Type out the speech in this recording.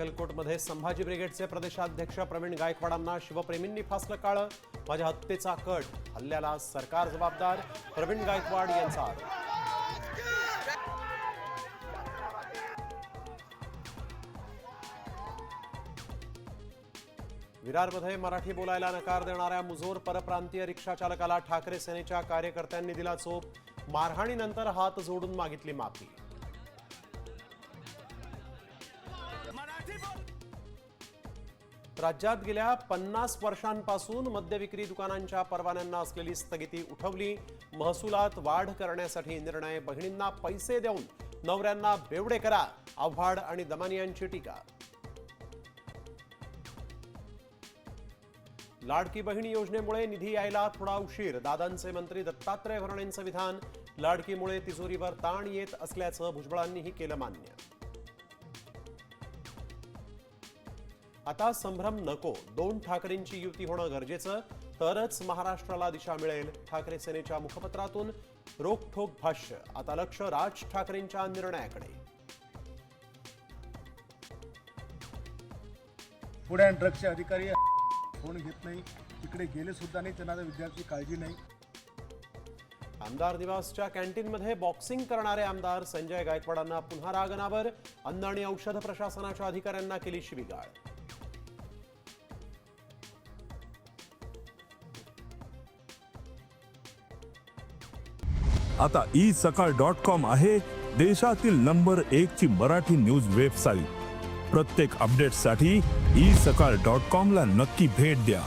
अक्कलकोटमध्ये संभाजी ब्रिगेडचे प्रदेशाध्यक्ष प्रवीण गायकवाडांना शिवप्रेमींनी फासलं काळं. माझ्या हत्येचा कट, हल्ल्याला सरकार जबाबदार, प्रवीण गायकवाड यांचा आरोप. विरारमध्ये मराठी बोलायला नकार देणाऱ्या मुजोर परप्रांतीय रिक्षा चालकाला ठाकरे सेनेच्या कार्यकर्त्यांनी दिला चोप. मारहाणीनंतर हात जोडून मागितली माफी. राज्यात गेल्या 50 वर्षांपासून मद्यविक्री दुकानांच्या परवान्यांना असलेली स्थगिती उठवली. महसुलात वाढ करण्यासाठी निर्णय. बहिणींना पैसे देऊन नवऱ्यांना बेवडे करा, आव्हाड आणि दमानियांची टीका. लाडकी बहिणी योजनेमुळे निधी यायला थोडा उशीर. दादांचे मंत्री दत्तात्रय भरणेंचं विधान. लाडकीमुळे तिजोरीवर ताण येत असल्याचं भुजबळांनीही केलं मान्य. आता संभ्रम नको. 2 ठाकरेंची युती होणं गरजेचं, तरच महाराष्ट्राला दिशा मिळेल. ठाकरे सेनेच्या मुखपत्रातून रोखठोक भाष्य. आता लक्ष राज ठाकरेंच्या निर्णयाकडे. पुणे ड्रग्सचे अधिकारी फोन घेत नाही, तिकडे गेले सुद्धा नाही, त्यांना विद्यार्थी काळजी नाही. आमदार निवासच्या कॅन्टीनमध्ये बॉक्सिंग करणारे आमदार. संजय गायकवाडांना पुन्हा राग अनावर. अन्न आणि औषध प्रशासनाच्या अधिकाऱ्यांना केली शिवीगाळ. आता isakal.com आहे देशातील नंबर 1 ची मराठी न्यूज वेबसाईट. प्रत्येक अपडेटसाठी isakal.com ला नक्की भेट द्या.